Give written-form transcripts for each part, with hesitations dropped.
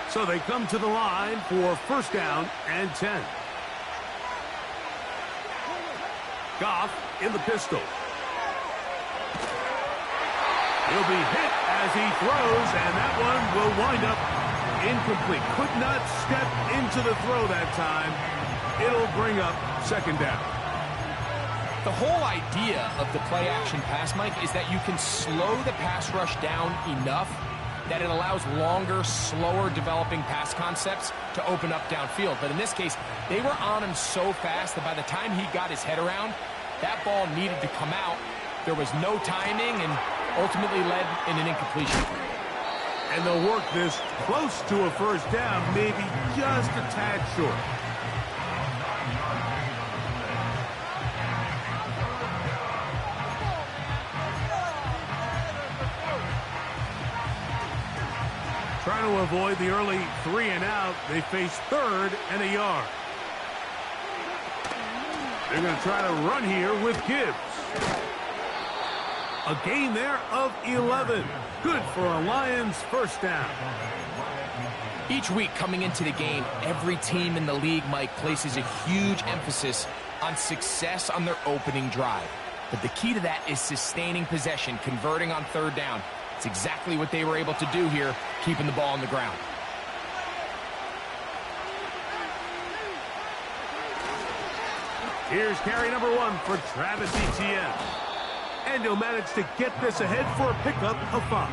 So they come to the line for first down and 10. Goff in the pistol. He'll be hit as he throws, and that one will wind up incomplete. Could not step into the throw that time. It'll bring up second down. The whole idea of the play-action pass, Mike, is that you can slow the pass rush down enough that it allows longer, slower developing pass concepts to open up downfield. But in this case, they were on him so fast that by the time he got his head around, that ball needed to come out. There was no timing and ultimately led in an incompletion. And they'll work this close to a first down, maybe just a tad short. Trying to avoid the early 3 and out. They face third and a yard. They're going to try to run here with Gibbs. A gain there of 11. Good for a Lions first down. Each week coming into the game, every team in the league, Mike, places a huge emphasis on success on their opening drive. But the key to that is sustaining possession, converting on third down. It's exactly what they were able to do here, keeping the ball on the ground. Here's carry number 1 for Travis Etienne. And he'll manage to get this ahead for a pickup of 5.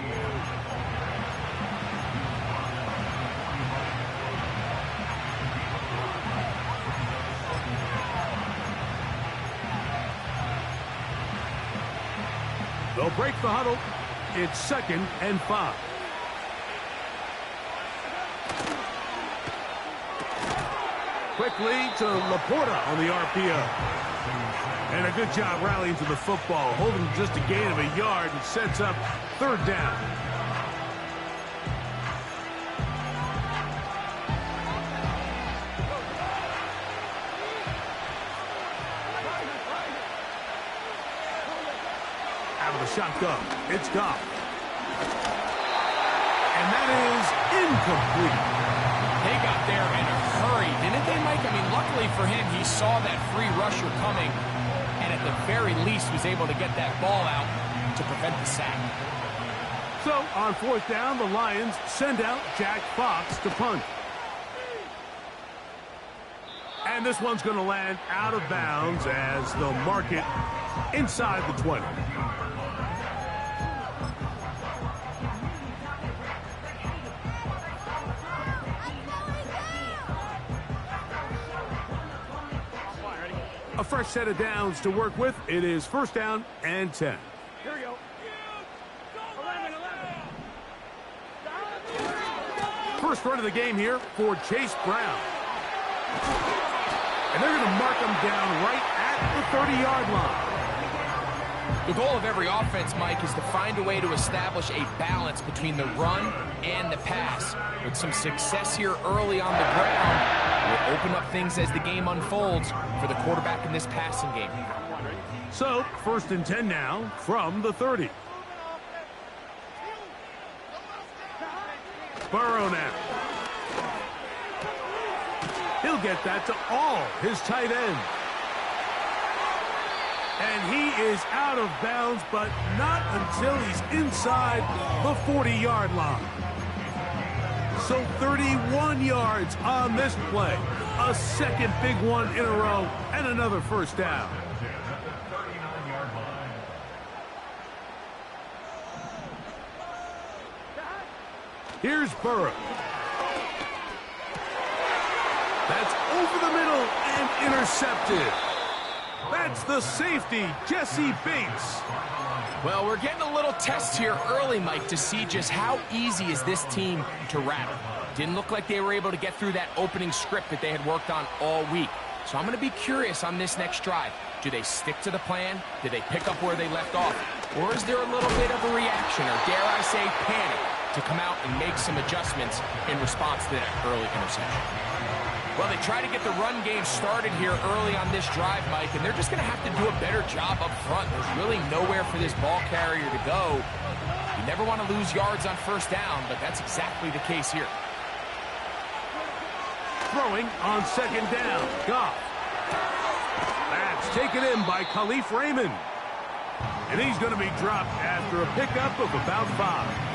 They'll break the huddle. It's second and 5. Quickly to Laporta on the RPO. And a good job rallying to the football, holding just a gain of a yard and sets up third down. Out of the shotgun, it's Goff. And that is incomplete. They got there in a hurry, didn't they, Mike? I mean, luckily for him, he saw that free rusher coming, and at the very least was able to get that ball out to prevent the sack. So, on fourth down, the Lions send out Jack Fox to punt. And this one's going to land out of bounds as they'll mark it inside the 20. A fresh set of downs to work with. It is first down and 10. Here we go. 11. First run of the game here for Chase Brown. And they're going to mark him down right at the 30-yard line. The goal of every offense, Mike, is to find a way to establish a balance between the run and the pass. With some success here early on the ground, will open up things as the game unfolds for the quarterback in this passing game. So, first and 10 now from the 30. Burrow now. He'll get that to all his tight ends. And he is out of bounds, but not until he's inside the 40-yard line. So 31 yards on this play. A second big one in a row, and another first down. Here's Burrow. That's over the middle and intercepted. That's the safety, Jesse Bates. Well, we're getting a little test here early, Mike, to see just how easy is this team to rattle. Didn't look like they were able to get through that opening script that they had worked on all week. So I'm going to be curious on this next drive. Do they stick to the plan? Do they pick up where they left off? Or is there a little bit of a reaction, or dare I say panic, to come out and make some adjustments in response to that early interception? Well, they try to get the run game started here early on this drive, Mike, and they're just going to have to do a better job up front. There's really nowhere for this ball carrier to go. You never want to lose yards on first down, but that's exactly the case here. throwing on second down. Goff. That's taken in by Khalif Raymond. And he's going to be dropped after a pickup of about 5.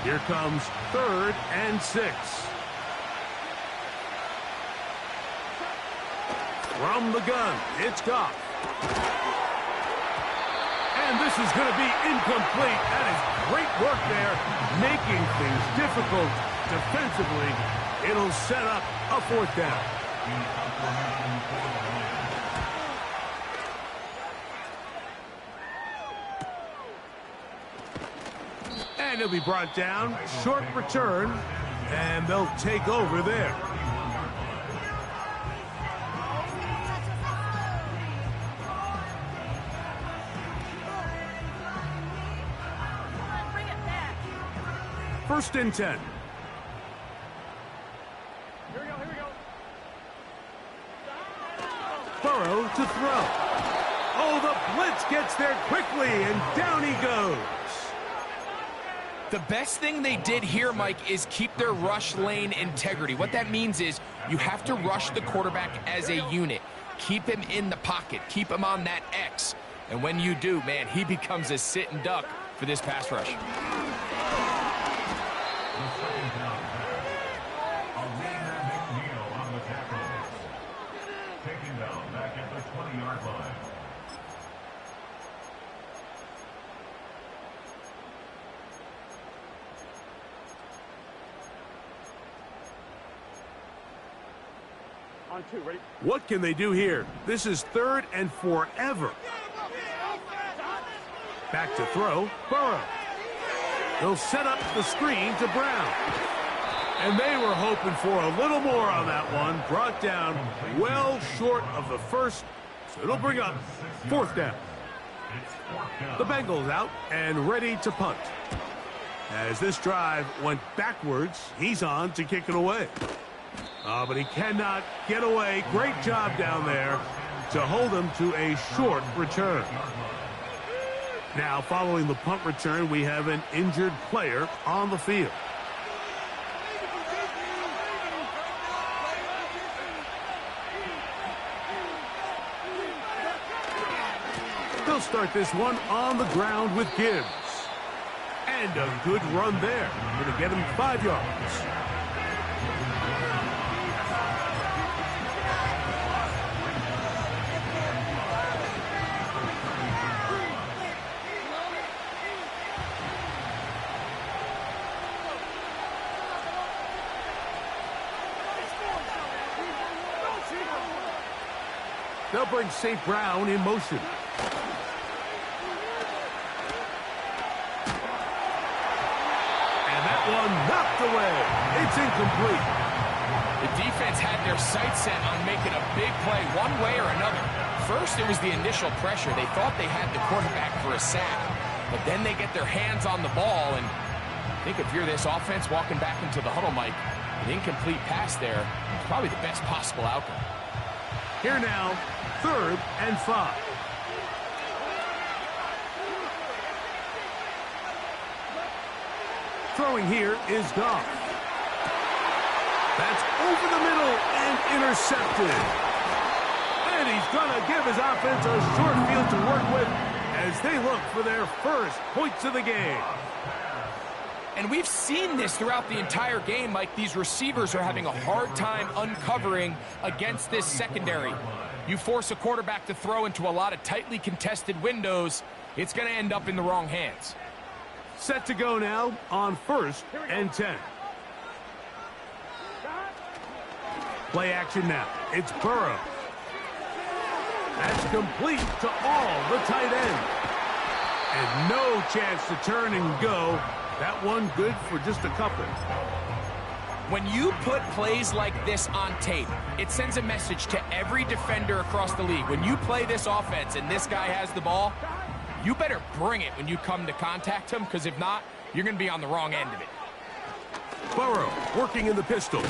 Here comes 3rd and 6. From the gun, it's Goff. And this is going to be incomplete. That is great work there, making things difficult defensively. It'll set up a 4th down. And he'll be brought down. Short return. And they'll take over there. First and 10. Here we go. Burrow to throw. Oh, the blitz gets there quickly, and down he goes. The best thing they did here, Mike, is keep their rush lane integrity. What that means is you have to rush the quarterback as a unit. Keep him in the pocket. Keep him on that X. And when you do, man, he becomes a sitting duck for this pass rush. Taken down back at the 20-yard line. On 2, ready? What can they do here? This is 3rd and forever. Back to throw. Burrow. They'll set up the screen to Brown. And they were hoping for a little more on that one. Brought down well short of the first. So it'll bring up 4th down. The Bengals out and ready to punt. As this drive went backwards, he's on to kick it away. But he cannot get away. Great job down there to hold him to a short return. Now, following the punt return, we have an injured player on the field. They'll start this one on the ground with Gibbs. And a good run there. Going to get him 5 yards. They'll bring St. Brown in motion. And that one knocked away. It's incomplete. The defense had their sights set on making a big play one way or another. First, it was the initial pressure. They thought they had the quarterback for a sack. But then they get their hands on the ball. And I think if you're this offense walking back into the huddle, Mike, an incomplete pass there is probably the best possible outcome. Here now, 3rd and 5. Throwing here is Goff. That's over the middle and intercepted. And he's going to give his offense a short field to work with as they look for their first points of the game. And we've seen this throughout the entire game, Mike. These receivers are having a hard time uncovering against this secondary. You force a quarterback to throw into a lot of tightly contested windows, it's going to end up in the wrong hands. Set to go now on 1st and 10. Play action now. It's Burrow. That's complete to all the tight end. And no chance to turn and go. That one good for just a couple. When you put plays like this on tape, it sends a message to every defender across the league. When you play this offense and this guy has the ball, you better bring it when you come to contact him, because if not, you're going to be on the wrong end of it. Burrow working in the pistol.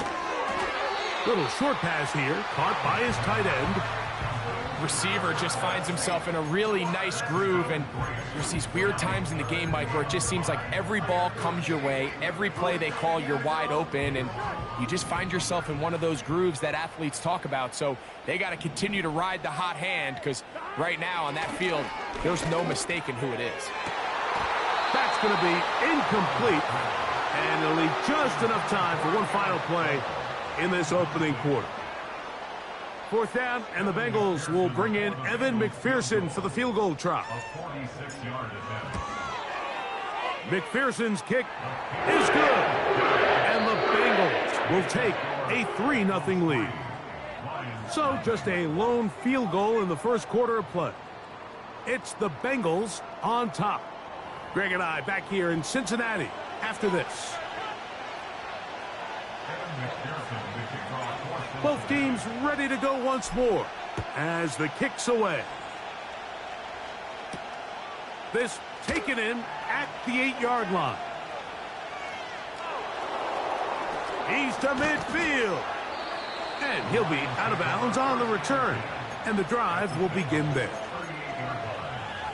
Little short pass here, caught by his tight end. Receiver just finds himself in a really nice groove, and there's these weird times in the game, Mike, where it just seems like every ball comes your way, every play they call, you're wide open, and you just find yourself in one of those grooves that athletes talk about. So they got to continue to ride the hot hand, because right now on that field, there's no mistaking who it is. That's going to be incomplete, and it'll leave just enough time for one final play in this opening quarter. Fourth down, and the Bengals will bring in Evan McPherson for the field goal try. McPherson's kick is good, and the Bengals will take a 3-0 lead. So just a lone field goal in the first quarter of play. It's the Bengals on top. Greg and I back here in Cincinnati after this. Both teams ready to go once more as the kick's away. This taken in at the 8-yard line. He's to midfield. And he'll be out of bounds on the return. And the drive will begin there.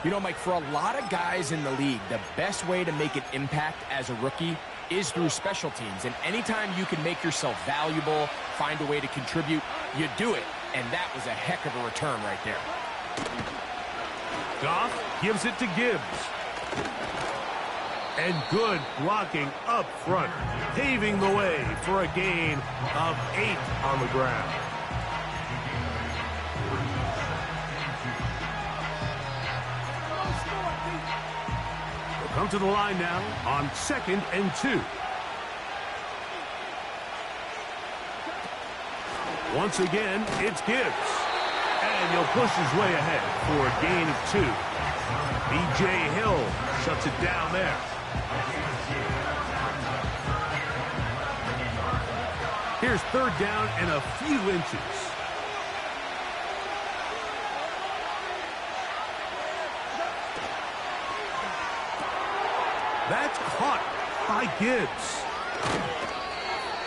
You know, Mike, for a lot of guys in the league, the best way to make an impact as a rookie is through special teams. And anytime you can make yourself valuable, find a way to contribute, you do it. And that was a heck of a return right there. Goff gives it to Gibbs. And good blocking up front, paving the way for a gain of 8 on the ground. They'll come to the line now on 2nd and 2. Once again, it's Gibbs. And he'll push his way ahead for a gain of 2. B.J. Hill shuts it down there. Here's 3rd down and a few inches. That's caught by Gibbs.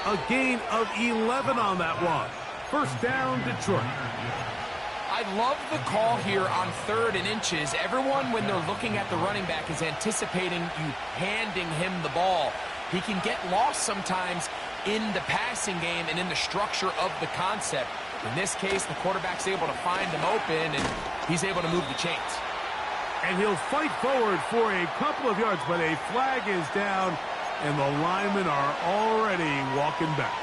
A gain of 11 on that one. First down, Detroit. I love the call here on 3rd and inches. Everyone, when they're looking at the running back, is anticipating you handing him the ball. He can get lost sometimes in the passing game and in the structure of the concept. In this case, the quarterback's able to find him open, and he's able to move the chains. And he'll fight forward for a couple of yards, but a flag is down, and the linemen are already walking back.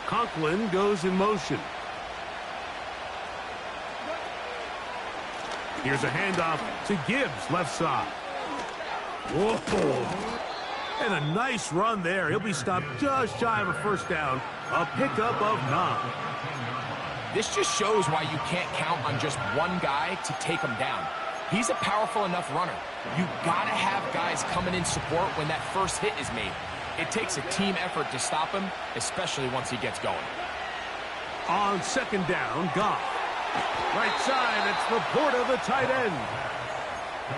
Conklin goes in motion. Here's a handoff to Gibbs, left side. Whoa. And a nice run there. He'll be stopped just shy of a first down. A pickup of 9. This just shows why you can't count on just one guy to take him down. He's a powerful enough runner. You gotta have guys coming in support when that first hit is made. It takes a team effort to stop him, especially once he gets going. On 2nd down, Goff. Right side, it's Laporta, the tight end.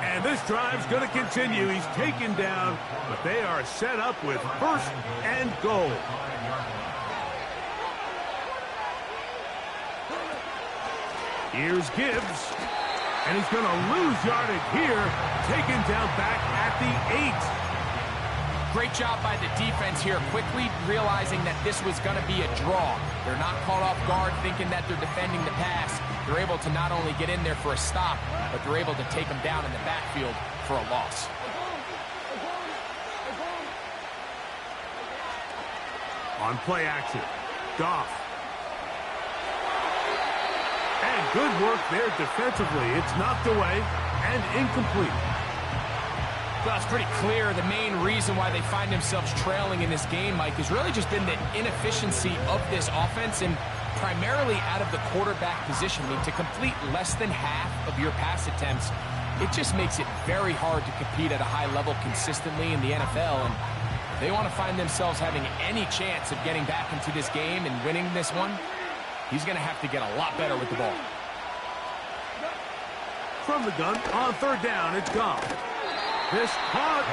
And this drive's going to continue. He's taken down, but they are set up with 1st and goal. Here's Gibbs. And he's going to lose yardage here. Taken down back at the 8. Great job by the defense here, quickly realizing that this was going to be a draw. They're not caught off guard thinking that they're defending the pass. They're able to not only get in there for a stop, but they're able to take them down in the backfield for a loss. On play action, Goff. And good work there defensively. It's knocked away and incomplete. Well, it's pretty clear the main reason why they find themselves trailing in this game, Mike, has really just been the inefficiency of this offense and primarily out of the quarterback position. I mean, to complete less than half of your pass attempts, it just makes it very hard to compete at a high level consistently in the NFL. And They want to find themselves having any chance of getting back into this game and winning this one. He's going to have to get a lot better with the ball. From the gun, on third down, it's gone. This caught.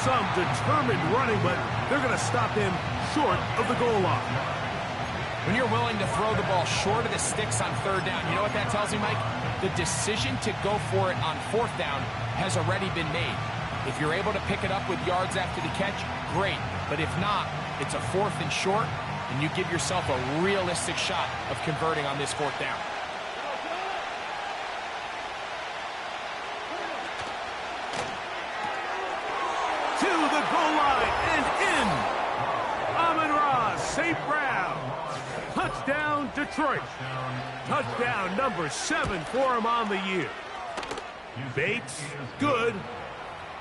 Some determined running, but they're going to stop him short of the goal line. When you're willing to throw the ball short of the sticks on third down, you know what that tells you, Mike? The decision to go for it on fourth down has already been made. If you're able to pick it up with yards after the catch, great. But if not, it's a fourth and short, and you give yourself a realistic shot of converting on this fourth down. To the goal line and in. Amon-Ra St. Brown. Touchdown, Detroit. Touchdown number 7 for him on the year. Bates, good,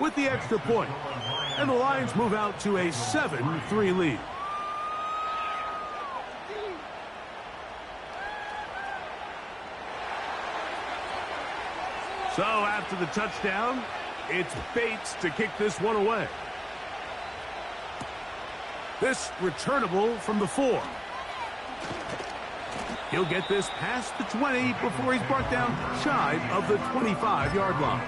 with the extra point. And the Lions move out to a 7-3 lead. So after the touchdown, it's Bates to kick this one away. This returnable from the 4. He'll get this past the 20 before he's brought down shy of the 25-yard line.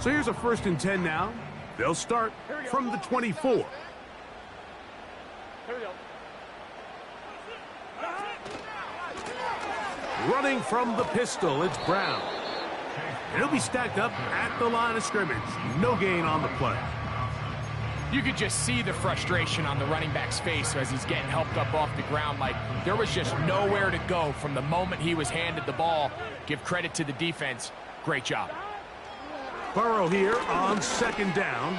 So here's a 1st and 10 now. They'll start from the 24. Here we go. Running from the pistol, it's Brown. And he'll be stacked up at the line of scrimmage. No gain on the play. You could just see the frustration on the running back's face as he's getting helped up off the ground. Like, there was just nowhere to go from the moment he was handed the ball. Give credit to the defense. Great job. Burrow here on 2nd down.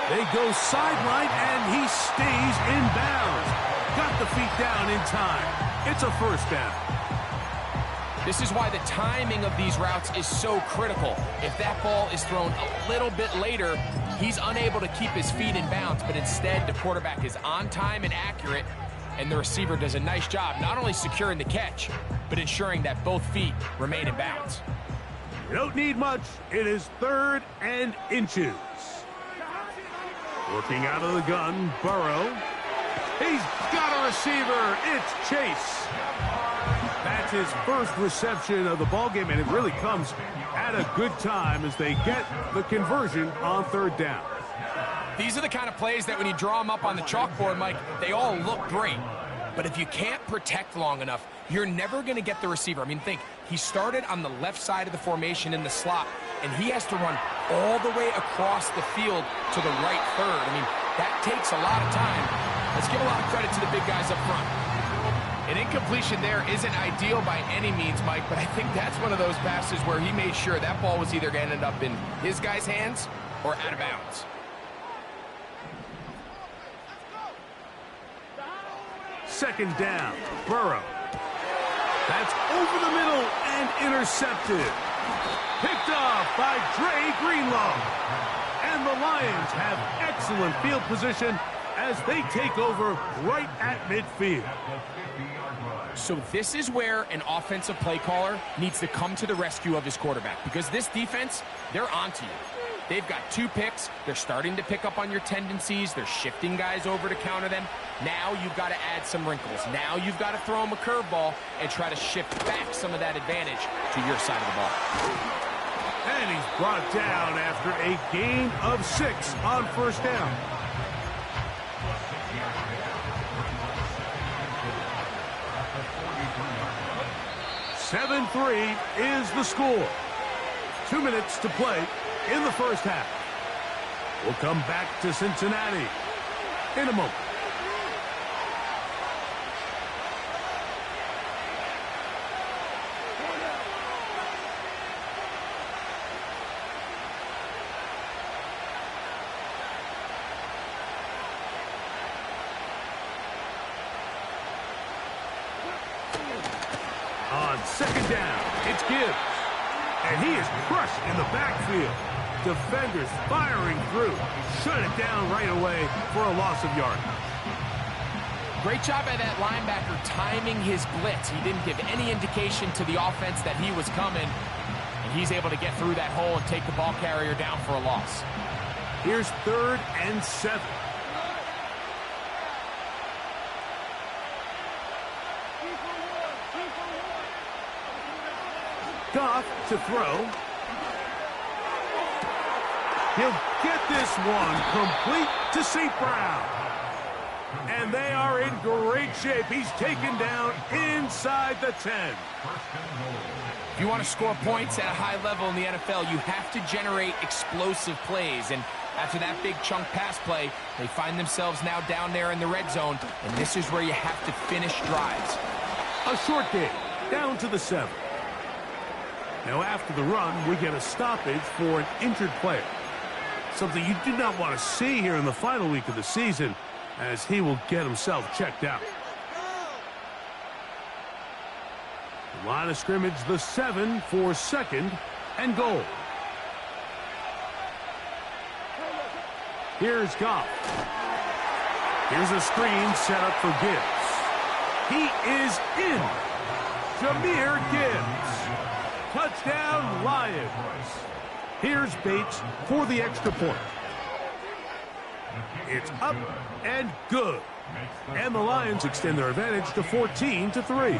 They go sideline, and he stays in bounds. Got the feet down in time. It's a 1st down. This is why the timing of these routes is so critical. If that ball is thrown a little bit later, he's unable to keep his feet in bounds, but instead the quarterback is on time and accurate, and the receiver does a nice job not only securing the catch, but ensuring that both feet remain in bounds. You don't need much. It is 3rd and inches. Working out of the gun, Burrow. He's got a receiver. It's Chase. That's his first reception of the ballgame, and it really comes at a good time as they get the conversion on 3rd down. These are the kind of plays that when you draw them up on the chalkboard, Mike, they all look great. But if you can't protect long enough, you're never going to get the receiver. I mean, think, he started on the left side of the formation in the slot, and he has to run all the way across the field to the right third. I mean, that takes a lot of time. Let's give a lot of credit to the big guys up front. An incompletion there isn't ideal by any means, Mike, but I think that's one of those passes where he made sure that ball was either going to end up in his guy's hands or out of bounds. Second down, Burrow. That's over the middle and intercepted. Picked off by Dre Greenlaw. And the Lions have excellent field position as they take over right at midfield. So this is where an offensive play caller needs to come to the rescue of his quarterback, because this defense, they're onto you. They've got 2 picks. They're starting to pick up on your tendencies. They're shifting guys over to counter them. Now you've got to add some wrinkles. Now you've got to throw them a curveball and try to shift back some of that advantage to your side of the ball. And he's brought down after a gain of 6 on 1st down. "7-3 is the score. 2 minutes to play in the 1st half. We'll come back to Cincinnati in a moment. On 2nd down, it's Gibbs. And he is crushed in the backfield. Defenders firing through. Shut it down right away for a loss of yardage. Great job by that linebacker timing his blitz. He didn't give any indication to the offense that he was coming, and he's able to get through that hole and take the ball carrier down for a loss. Here's 3rd and 7. Goff to throw. He'll get this one complete to St. Brown. And they are in great shape. He's taken down inside the 10. If you want to score points at a high level in the NFL, you have to generate explosive plays. And after that big chunk pass play, they find themselves now down there in the red zone. And this is where you have to finish drives. A short game, down to the 7. Now after the run, we get a stoppage for an injured player. Something you do not want to see here in the final week of the season, as he will get himself checked out. The line of scrimmage, the 7 for 2nd and goal. Here's Goff. Here's a screen set up for Gibbs. He is in. Jahmyr Gibbs. Touchdown, Lions. Here's Bates for the extra point. It's up and good. And the Lions extend their advantage to 14-3.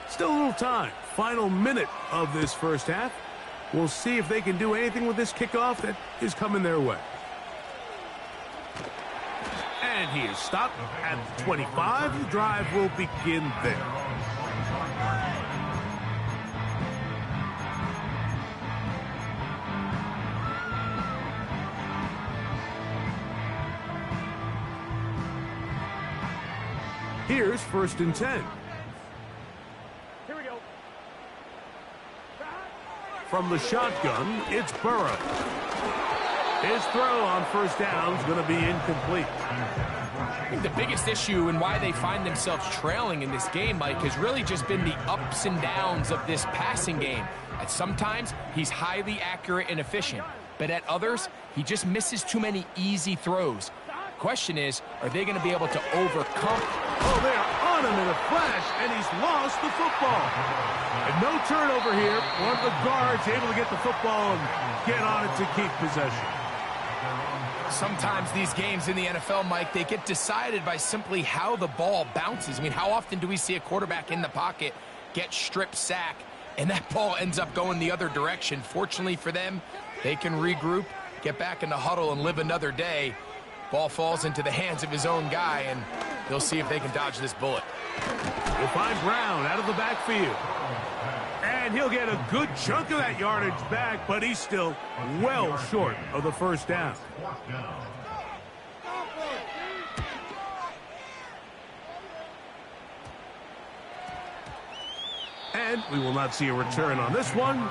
Still a little time. Final minute of this first half. We'll see if they can do anything with this kickoff that is coming their way. And he is stopped at 25. The drive will begin there. Here's 1st and 10. Here we go. From the shotgun, it's Burrow. His throw on 1st down is going to be incomplete. I think the biggest issue and why they find themselves trailing in this game, Mike, has really just been the ups and downs of this passing game. At sometimes, he's highly accurate and efficient, but at others, he just misses too many easy throws. Question is, are they going to be able to overcome? Oh, they are on him in a flash, and he's lost the football. And no turnover here. One of the guards able to get the football and get on it to keep possession. Sometimes these games in the NFL, Mike, they get decided by simply how the ball bounces. I mean, how often do we see a quarterback in the pocket get strip sack, and that ball ends up going the other direction? Fortunately for them, they can regroup, get back in the huddle, and live another day. Ball falls into the hands of his own guy, and they'll see if they can dodge this bullet. We'll find Brown out of the backfield. And he'll get a good chunk of that yardage back, but he's still well short of the 1st down. And we will not see a return on this one,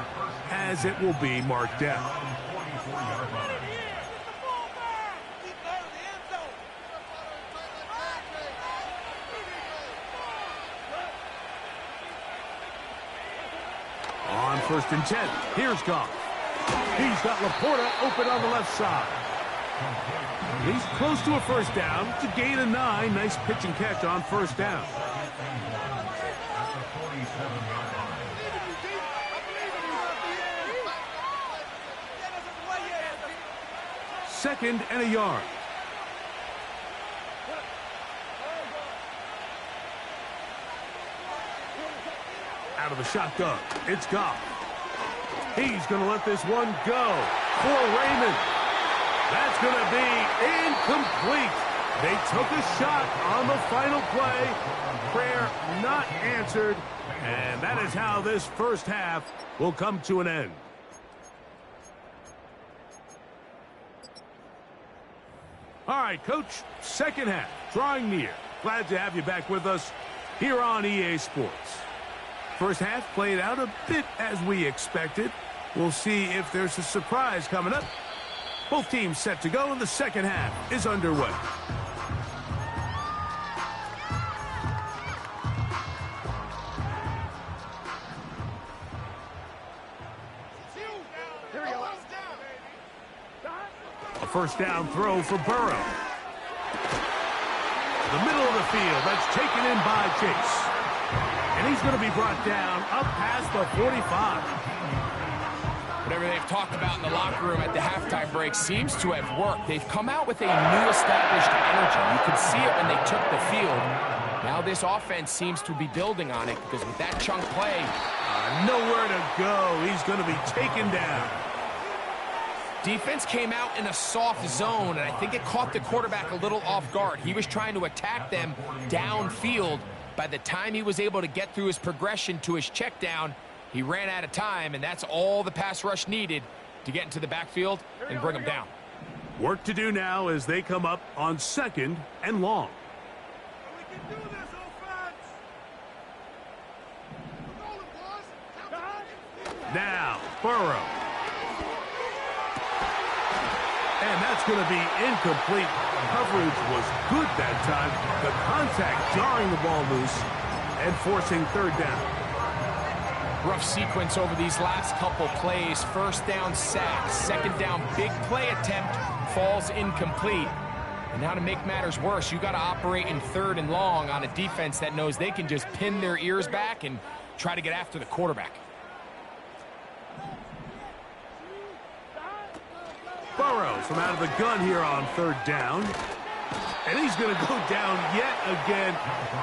as it will be marked down. On 1st and 10, here's Goff. He's got Laporta open on the left side. He's close to a 1st down. It's a gain of 9. Nice pitch and catch on 1st down. Second and a yard. Out of the shotgun, it's Goff. He's going to let this one go for Raymond. That's going to be incomplete. They took a shot on the final play. Prayer not answered. And that is how this first half will come to an end. All right, Coach, second half, drawing near. Glad to have you back with us here on EA Sports. First half played out a bit as we expected. We'll see if there's a surprise coming up. Both teams set to go, and the second half is underway. A first down throw for Burrow. The middle of the field, that's taken in by Chase. And he's going to be brought down up past the 45. Whatever they've talked about in the locker room at the halftime break seems to have worked. They've come out with a new established energy. You could see it when they took the field. Now this offense seems to be building on it because with that chunk play, nowhere to go. He's going to be taken down. Defense came out in a soft zone, and I think it caught the quarterback a little off guard. He was trying to attack them downfield. By the time he was able to get through his progression to his check down, he ran out of time, and that's all the pass rush needed to get into the backfield and bring him down. Work to do now as they come up on 2nd and long. Now, Burrow. And that's going to be incomplete. Coverage was good that time. The contact jarring the ball loose and forcing 3rd down. Rough sequence over these last couple plays. 1st down sack, 2nd down big play attempt, falls incomplete. And now to make matters worse, you got to operate in 3rd and long on a defense that knows they can just pin their ears back and try to get after the quarterback. Burrow from out of the gun here on 3rd down. And he's going to go down yet again.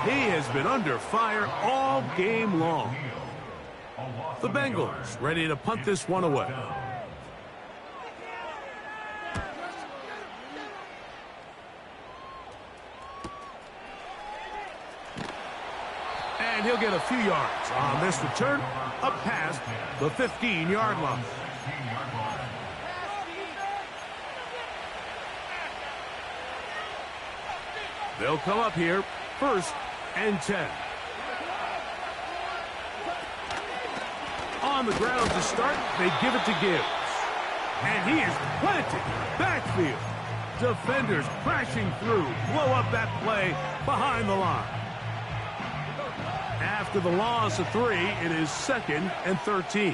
He has been under fire all game long. The Bengals ready to punt this one away. And he'll get a few yards on this return up past the 15-yard line. They'll come up here, 1st and 10. On the ground to start, they give it to Gibbs. And he is planted backfield. Defenders crashing through, blow up that play behind the line. After the loss of 3, it is 2nd and 13.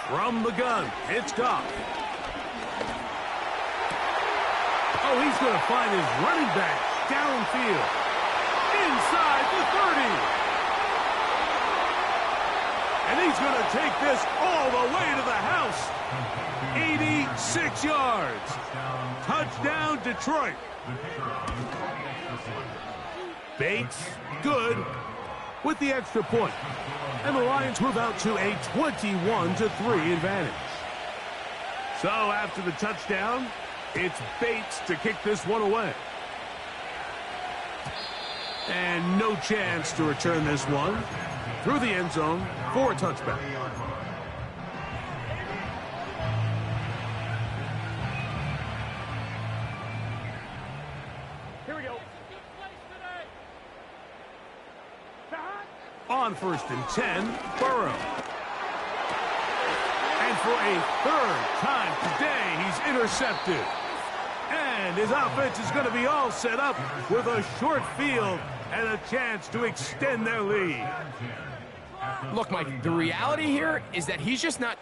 From the gun, it's Goff. Oh, he's going to find his running back downfield. Inside the 30. And he's going to take this all the way to the house. 86 yards. Touchdown, Detroit. Bates, good, with the extra point. And the Lions move out to a 21-3 advantage. So after the touchdown, it's Bates to kick this one away. And no chance to return this one through the end zone for a touchback. Here we go. On 1st and 10, Burrow. And for a 3rd time today, he's intercepted. And his offense is going to be all set up with a short field and a chance to extend their lead. Look, Mike, the reality here is that he's just not...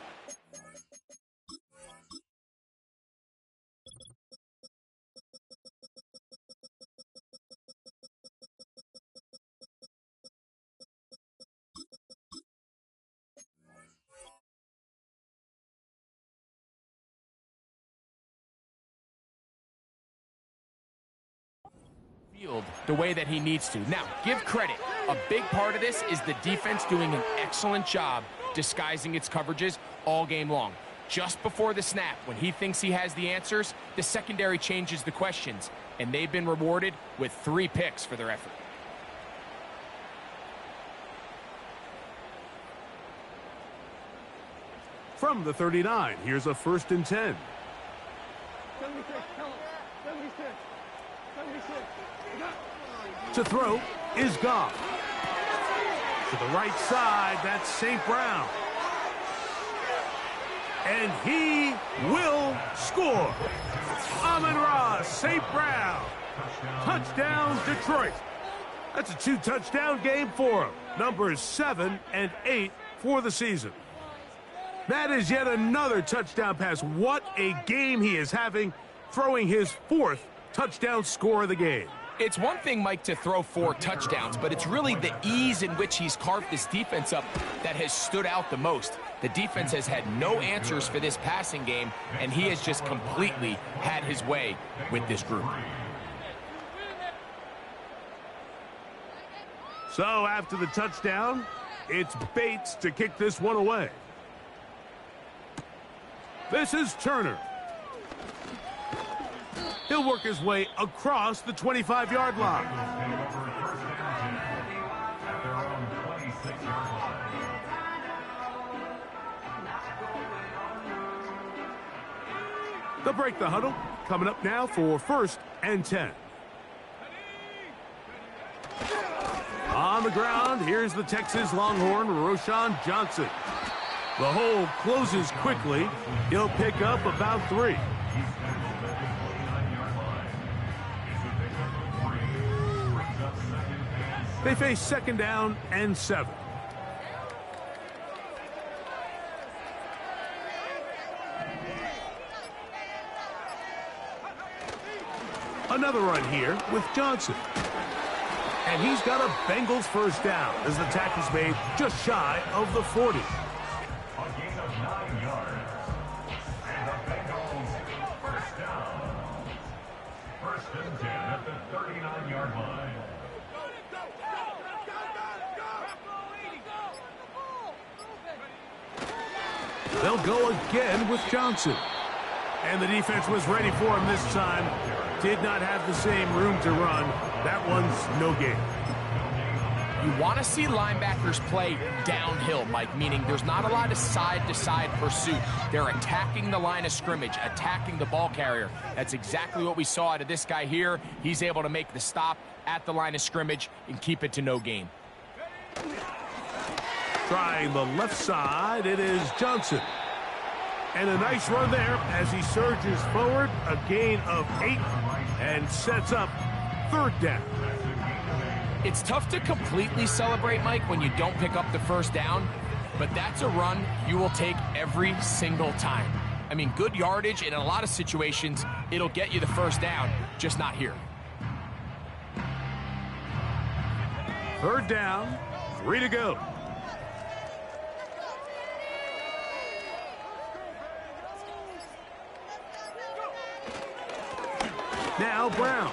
the way that he needs to. Now, give credit. A big part of this is the defense doing an excellent job disguising its coverages all game long. Just before the snap, when he thinks he has the answers, the secondary changes the questions, and they've been rewarded with 3 picks for their effort. From the 39, here's a 1st and 10. 76. To throw is Goff. To the right side, that's St. Brown. And he will score. Amon-Ra St. Brown. Touchdown, Detroit. That's a 2-touchdown game for him. Numbers 7 and 8 for the season. That is yet another touchdown pass. What a game he is having, throwing his 4th touchdown score of the game. It's one thing, Mike, to throw 4 touchdowns, but it's really the ease in which he's carved this defense up that has stood out the most. The defense has had no answers for this passing game, and he has just completely had his way with this group. So after the touchdown, it's Bates to kick this one away. This is Turner. He'll work his way across the 25-yard line. They'll break the huddle. Coming up now for 1st and 10. On the ground, here's the Texas Longhorn, Roschon Johnson. The hole closes quickly. He'll pick up about 3. They face 2nd down and 7. Another run here with Johnson. And he's got a Bengals 1st down as the tackle's made just shy of the 40. A gain of 9 yards. And the Bengals 1st down. 1st and 10 at the 39-yard line. They'll go again with Johnson. And the defense was ready for him this time. Did not have the same room to run. That one's no gain. You want to see linebackers play downhill, Mike, meaning there's not a lot of side-to-side pursuit. They're attacking the line of scrimmage, attacking the ball carrier. That's exactly what we saw out of this guy here. He's able to make the stop at the line of scrimmage and keep it to no gain. Trying the left side, it is Johnson. And a nice run there as he surges forward, a gain of 8, and sets up 3rd down. It's tough to completely celebrate, Mike, when you don't pick up the 1st down, but that's a run you will take every single time. I mean, good yardage, and in a lot of situations, it'll get you the 1st down, just not here. 3rd down, 3 to go. Now Brown.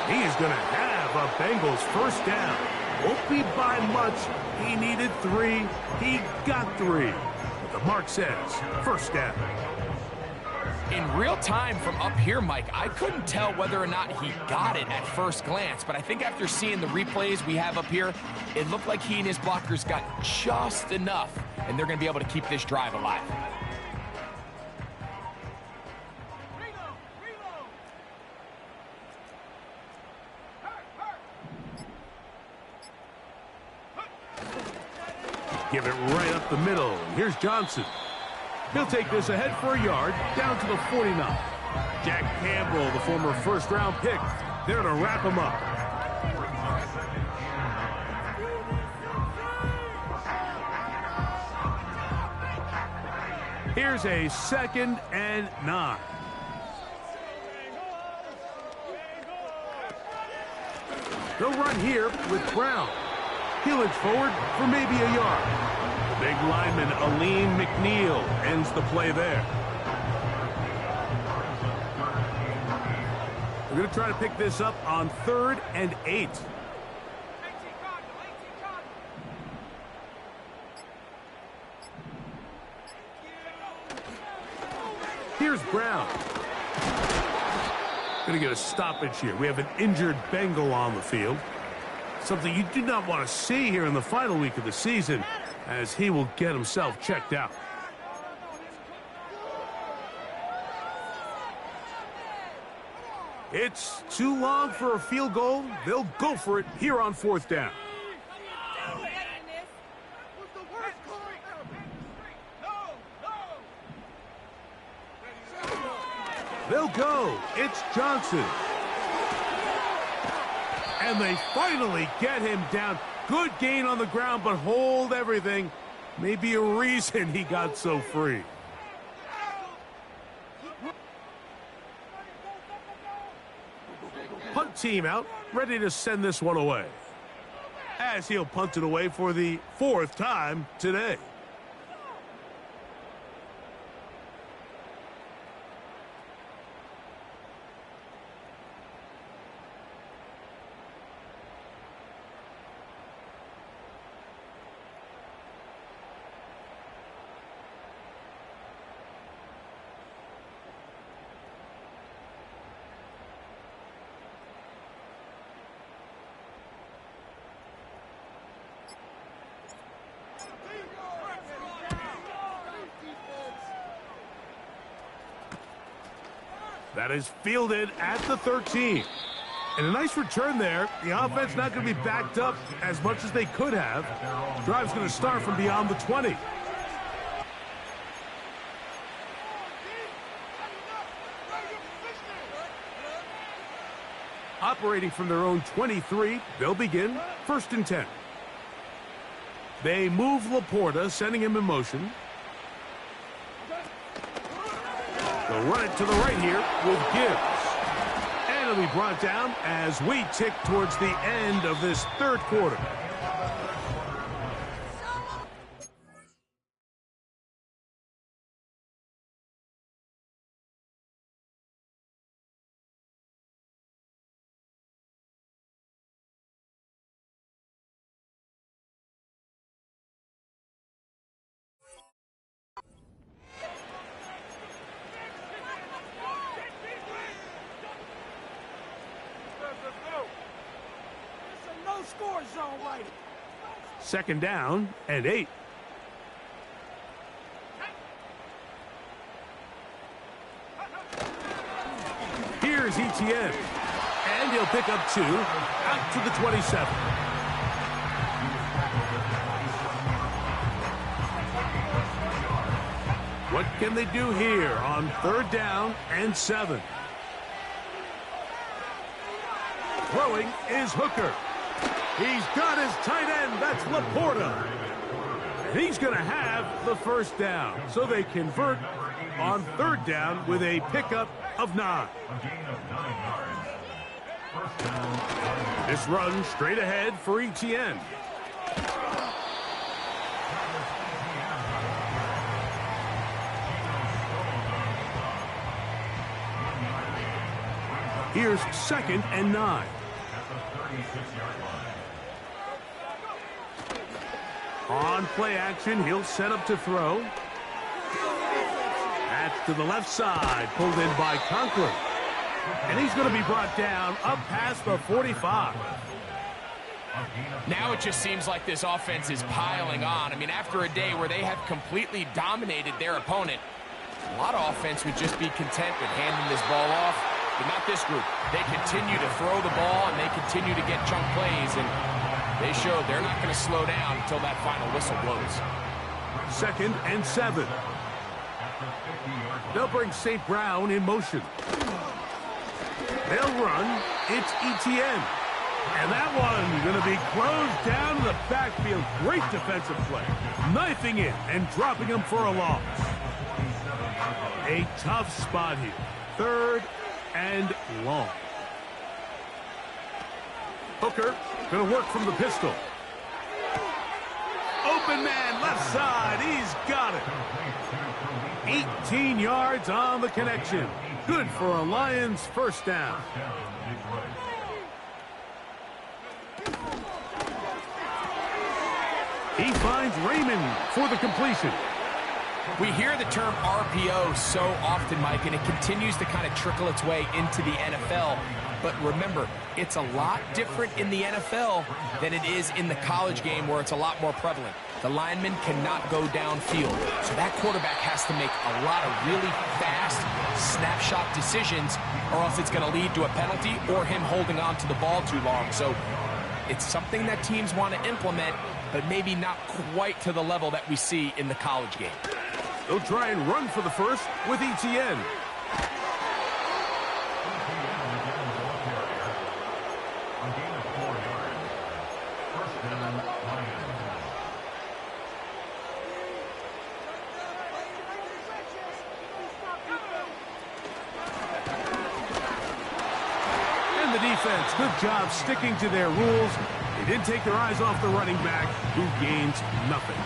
He's going to have a Bengals 1st down. Won't be by much. He needed 3. He got 3. But the mark says 1st down. In real time from up here, Mike, I couldn't tell whether or not he got it at first glance, but I think after seeing the replays we have up here, it looked like he and his blockers got just enough, and they're going to be able to keep this drive alive. Give it right up the middle. Here's Johnson. He'll take this ahead for a yard, down to the 49. Jack Campbell, the former 1st-round pick, there to wrap him up. Here's a 2nd and 9. They'll run here with Brown. He'll inch forward for maybe a yard. The big lineman, Alim McNeil, ends the play there. We're going to try to pick this up on 3rd and 8. Here's Brown. Going to get a stoppage here. We have an injured Bengal on the field. Something you do not want to see here in the final week of the season, as he will get himself checked out. It's too long for a field goal. They'll go for it here on 4th down. They'll go. It's Johnson. And they finally get him down. Good gain on the ground, but hold everything. Maybe a reason he got so free. Punt team out, ready to send this one away. As he'll punt it away for the 4th time today. That is fielded at the 13. And a nice return there. The offense not going to be backed up as much as they could have. Drive's going to start from beyond the 20. Operating from their own 23, they'll begin 1st and 10. They move Laporta, sending him in motion. They'll run it to the right here with Gibbs. And it'll be brought down as we tick towards the end of this 3rd quarter. Score zone right. 2nd down and 8. Here's Etienne. And he'll pick up 2 out to the 27. What can they do here on 3rd down and 7? Throwing is Hooker. He's got his tight end. That's Laporta. And he's going to have the 1st down. So they convert on 3rd down with a pickup of 9. This run straight ahead for Etienne. Here's 2nd and 9. On play action, he'll set up to throw. That's to the left side, pulled in by Conklin. And he's going to be brought down up past the 45. Now it just seems like this offense is piling on. I mean, after a day where they have completely dominated their opponent, a lot of offense would just be content with handing this ball off. But not this group. They continue to throw the ball, and they continue to get chunk plays, and they showed they're not going to slow down until that final whistle blows. 2nd and 7. They'll bring St. Brown in motion. They'll run. It's Etienne. And that one going to be closed down to the backfield. Great defensive play. Knifing in and dropping him for a loss. A tough spot here. 3rd and long. Hooker going to work from the pistol. Open man, left side. He's got it. 18 yards on the connection. Good for a Lions 1st down. He finds Raymond for the completion. We hear the term RPO so often, Mike, and it continues to kind of trickle its way into the NFL. But remember, it's a lot different in the NFL than it is in the college game where it's a lot more prevalent. The lineman cannot go downfield, so that quarterback has to make a lot of really fast snapshot decisions, or else it's going to lead to a penalty or him holding on to the ball too long. So it's something that teams want to implement, but maybe not quite to the level that we see in the college game. They'll try and run for the 1st with Etienne. defense. Good job sticking to their rules. They didn't take their eyes off the running back, who gains nothing.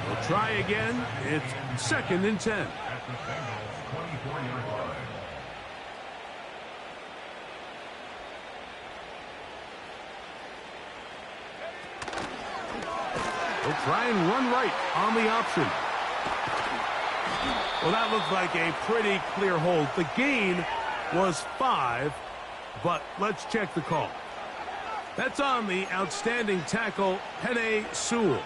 They'll try again. It's 2nd and 10. At the Bengals' 24-yard line. They'll try and run right on the option. Well, that looked like a pretty clear hold. The gain was 5, but let's check the call. That's on the outstanding tackle, Penei Sewell.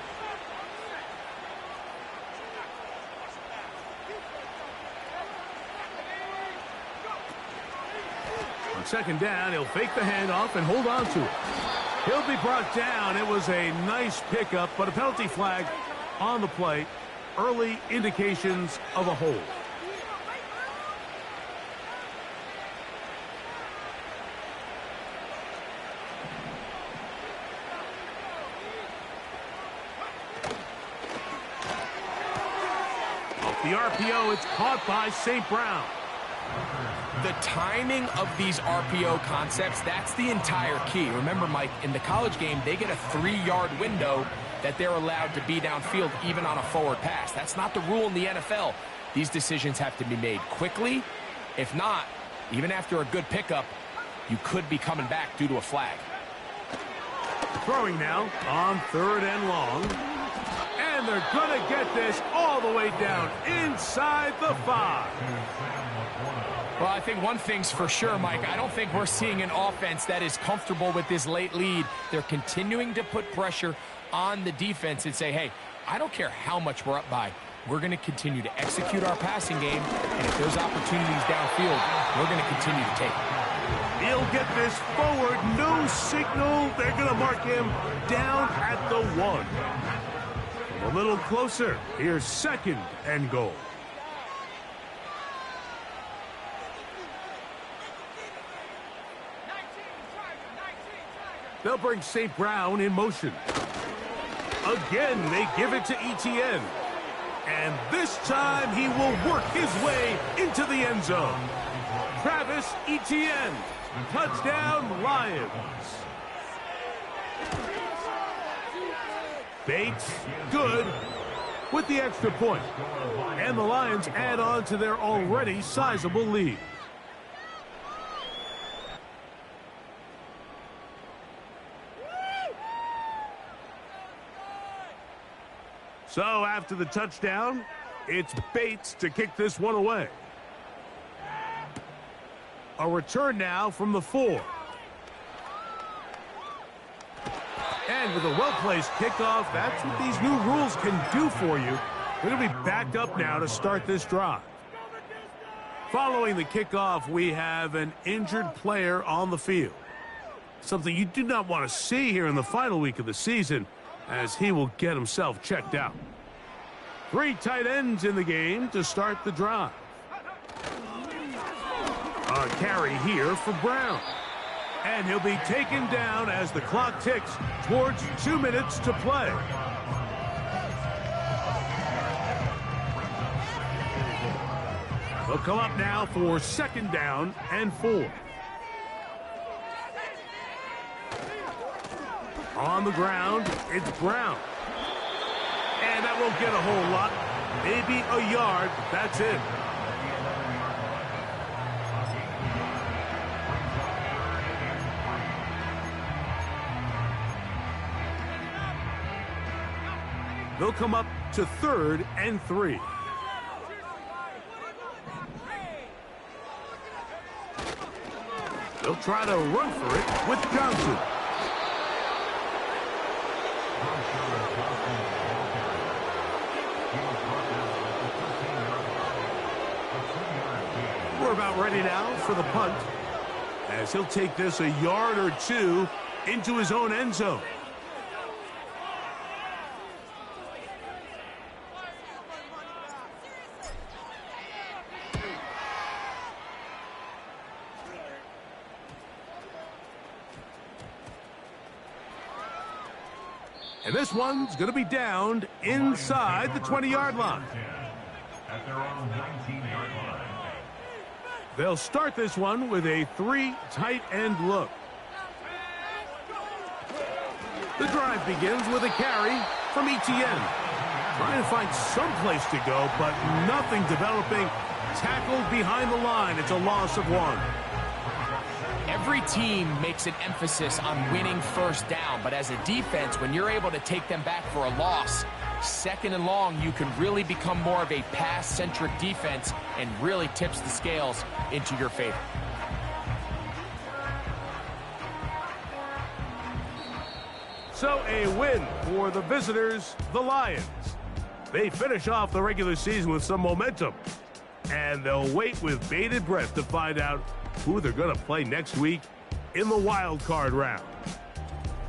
On 2nd down, he'll fake the handoff and hold on to it. He'll be brought down. It was a nice pickup, but a penalty flag on the play. Early indications of a hold. Off the RPO, it's caught by St. Brown. The timing of these RPO concepts, that's the entire key. Remember, Mike, in the college game, they get a 3-yard window that they're allowed to be downfield even on a forward pass. That's not the rule in the NFL. These decisions have to be made quickly. If not, even after a good pickup, you could be coming back due to a flag. Throwing now on 3rd and long. And they're going to get this all the way down inside the 5. Well, I think one thing's for sure, Mike. I don't think we're seeing an offense that is comfortable with this late lead. They're continuing to put pressure on the defense and say, hey, I don't care how much we're up by. We're going to continue to execute our passing game, and if there's opportunities downfield, we're going to continue to take it. He'll get this forward. No signal. They're going to mark him down at the 1. A little closer. Here's 2nd and goal. They'll bring St. Brown in motion. Again, they give it to Etienne. And this time, he will work his way into the end zone. Travis Etienne. Touchdown, Lions. Bates, good, with the extra point. And the Lions add on to their already sizable lead. So after the touchdown, it's Bates to kick this one away. A return now from the 4. And with a well-placed kickoff, that's what these new rules can do for you. They're going to be backed up now to start this drive. Following the kickoff, we have an injured player on the field. Something you do not want to see here in the final week of the season, as he will get himself checked out. 3 tight ends in the game to start the drive. A carry here for Brown. And he'll be taken down as the clock ticks towards 2 minutes to play. They'll come up now for 2nd down and 4. On the ground, it's Brown. And that won't get a whole lot. Maybe a yard. That's it. They'll come up to 3rd and 3. They'll try to run for it with Johnson. We're about ready now for the punt, as he'll take this a yard or 2 into his own end zone. And this one's going to be downed inside the 20-yard line. At their own 19-yard line. They'll start this one with a 3 tight end look. The drive begins with a carry from Etienne. Trying to find some place to go, but nothing developing. Tackled behind the line. It's a loss of 1. Every team makes an emphasis on winning first down, but as a defense, when you're able to take them back for a loss, second and long, you can really become more of a pass-centric defense and really tips the scales into your favor. So a win for the visitors, the Lions. They finish off the regular season with some momentum, and they'll wait with bated breath to find out who they're going to play next week in the wild card round.